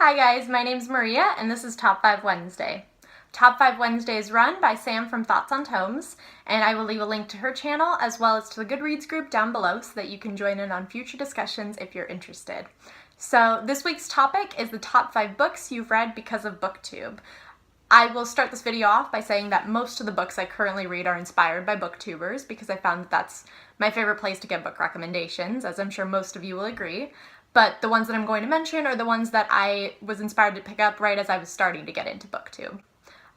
Hi guys, my name's Maria and this is Top 5 Wednesday. Top 5 Wednesday is run by Sam from Thoughts on Tomes, and I will leave a link to her channel as well as to the Goodreads group down below so that you can join in on future discussions if you're interested. So this week's topic is the top 5 books you've read because of BookTube. I will start this video off by saying that most of the books I currently read are inspired by BookTubers because I found that that's my favorite place to get book recommendations, as I'm sure most of you will agree. But the ones that I'm going to mention are the ones that I was inspired to pick up right as I was starting to get into BookTube.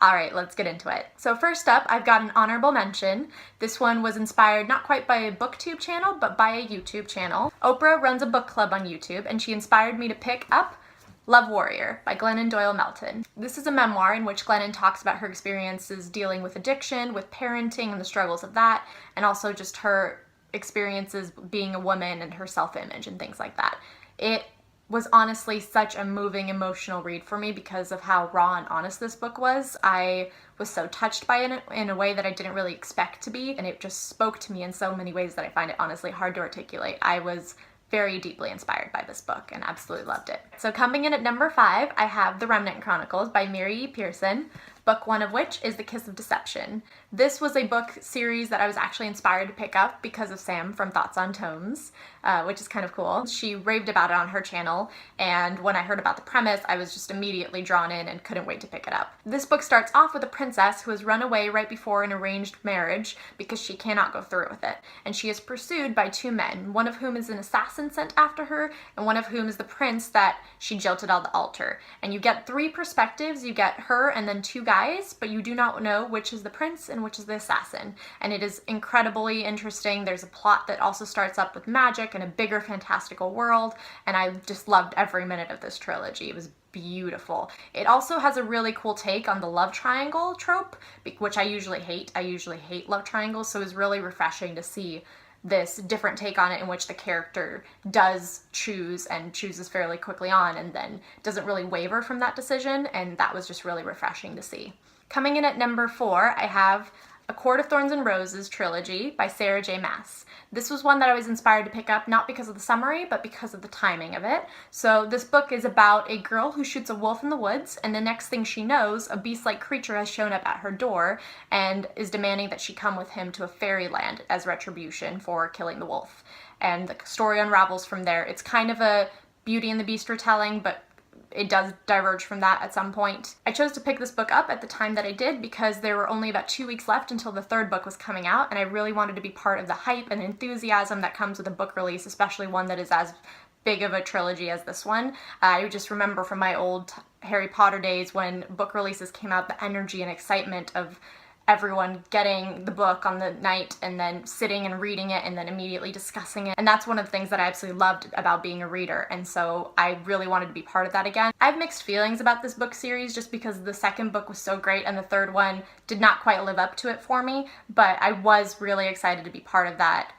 Alright, let's get into it. So first up, I've got an honorable mention. This one was inspired not quite by a BookTube channel, but by a YouTube channel. Oprah runs a book club on YouTube, and she inspired me to pick up Love Warrior by Glennon Doyle Melton. This is a memoir in which Glennon talks about her experiences dealing with addiction, with parenting and the struggles of that, and also just her experiences being a woman and her self-image and things like that. It was honestly such a moving, emotional read for me because of how raw and honest this book was. I was so touched by it in a way that I didn't really expect to be, and it just spoke to me in so many ways that I find it honestly hard to articulate. I was very deeply inspired by this book and absolutely loved it. So coming in at number 5, I have The Remnant Chronicles by Mary E. Pearson, book 1 of which is The Kiss of Deception. This was a book series that I was actually inspired to pick up because of Sam from Thoughts on Tomes, which is kind of cool. She raved about it on her channel, and when I heard about the premise, I was just immediately drawn in and couldn't wait to pick it up. This book starts off with a princess who has run away right before an arranged marriage because she cannot go through with it, and she is pursued by 2 men, one of whom is an assassin sent after her, and one of whom is the prince that she jilted on the altar. And you get 3 perspectives. You get her and then 2 guys, but you do not know which is the prince and which is the assassin. And it is incredibly interesting. There's a plot that also starts up with magic and a bigger fantastical world, and I just loved every minute of this trilogy. It was beautiful. It also has a really cool take on the love triangle trope, which I usually hate. I usually hate love triangles, so it was really refreshing to see this different take on it in which the character does choose and chooses fairly quickly on and then doesn't really waver from that decision, and that was just really refreshing to see. Coming in at number 4, I have A Court of Thorns and Roses trilogy by Sarah J. Maas. This was one that I was inspired to pick up not because of the summary, but because of the timing of it. So this book is about a girl who shoots a wolf in the woods, and the next thing she knows, a beast-like creature has shown up at her door and is demanding that she come with him to a fairyland as retribution for killing the wolf. And the story unravels from there. It's kind of a Beauty and the Beast retelling, but it does diverge from that at some point. I chose to pick this book up at the time that I did because there were only about 2 weeks left until the 3rd book was coming out, and I really wanted to be part of the hype and enthusiasm that comes with a book release, especially one that is as big of a trilogy as this one. I just remember from my old Harry Potter days when book releases came out, the energy and excitement of everyone getting the book on the night and then sitting and reading it and then immediately discussing it. And that's one of the things that I absolutely loved about being a reader, and so I really wanted to be part of that again. I have mixed feelings about this book series just because the 2nd book was so great and the 3rd one did not quite live up to it for me, but I was really excited to be part of that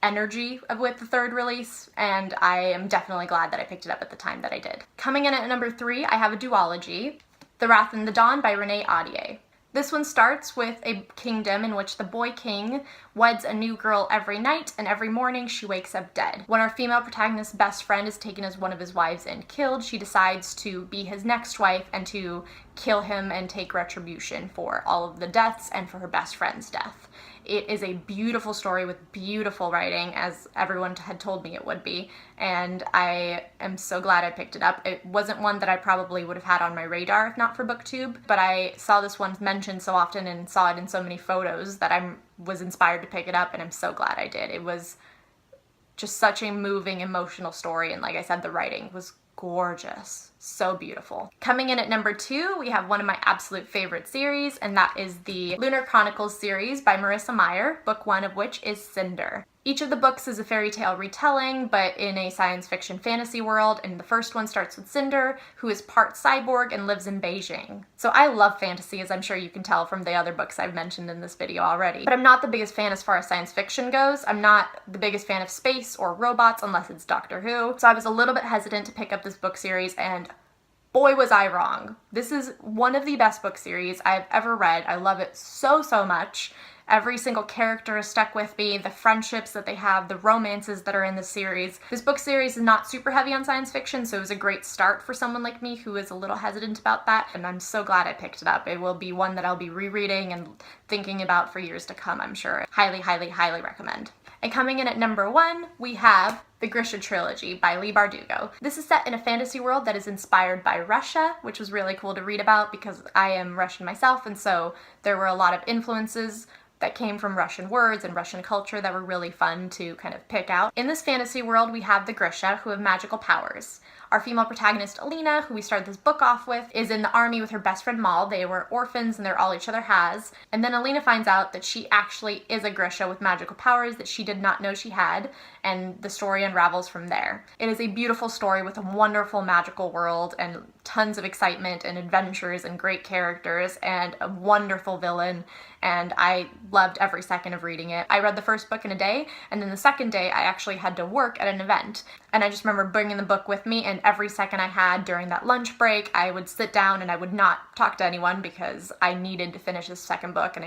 energy with the 3rd release, and I am definitely glad that I picked it up at the time that I did. Coming in at number 3, I have a duology, The Wrath and the Dawn by Renee Ahdieh. This one starts with a kingdom in which the boy king weds a new girl every night, and every morning she wakes up dead. When our female protagonist's best friend is taken as one of his wives and killed, she decides to be his next wife and to kill him and take retribution for all of the deaths and for her best friend's death. It is a beautiful story with beautiful writing, as everyone had told me it would be, and I am so glad I picked it up. It wasn't one that I probably would have had on my radar if not for BookTube, but I saw this one mentioned so often and saw it in so many photos that I was inspired to pick it up, and I'm so glad I did. It was just such a moving, emotional story, and like I said, the writing was gorgeous. So beautiful. Coming in at number 2, we have one of my absolute favorite series, and that is the Lunar Chronicles series by Marissa Meyer, book 1 of which is Cinder. Each of the books is a fairy tale retelling, but in a science fiction fantasy world, and the first one starts with Cinder, who is part cyborg and lives in Beijing. So I love fantasy, as I'm sure you can tell from the other books I've mentioned in this video already, but I'm not the biggest fan as far as science fiction goes. I'm not the biggest fan of space or robots unless it's Doctor Who, so I was a little bit hesitant to pick up this book series, and boy was I wrong. This is one of the best book series I've ever read. I love it so, so much. Every single character is stuck with me, the friendships that they have, the romances that are in the series. This book series is not super heavy on science fiction, so it was a great start for someone like me who is a little hesitant about that, and I'm so glad I picked it up. It will be one that I'll be rereading and thinking about for years to come, I'm sure. Highly, highly, highly recommend. And coming in at number 1, we have the Grisha Trilogy by Leigh Bardugo. This is set in a fantasy world that is inspired by Russia, which was really cool to read about because I am Russian myself, and so there were a lot of influences that came from Russian words and Russian culture that were really fun to kind of pick out. In this fantasy world, we have the Grisha, who have magical powers. Our female protagonist, Alina, who we started this book off with, is in the army with her best friend Mal. They were orphans and they're all each other has. And then Alina finds out that she actually is a Grisha with magical powers that she did not know she had, and the story unravels from there. It is a beautiful story with a wonderful magical world and tons of excitement and adventures and great characters and a wonderful villain, and I loved every second of reading it. I read the first book in a day, and then the second day I actually had to work at an event, and I just remember bringing the book with me, and every second I had during that lunch break, I would sit down and I would not talk to anyone because I needed to finish this second book, and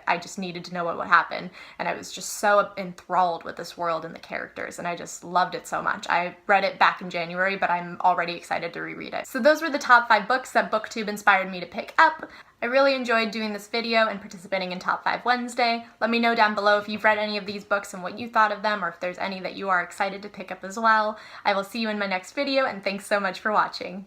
I just needed to know what would happen, and I was just so enthralled with this world and the characters, and I just loved it so much. I read it back in January, but I'm already excited to reread it. So those were the top 5 books that BookTube inspired me to pick up. I really enjoyed doing this video and participating in Top 5 Wednesday. Let me know down below if you've read any of these books and what you thought of them, or if there's any that you are excited to pick up as well. I will see you in my next video, and thanks so much for watching.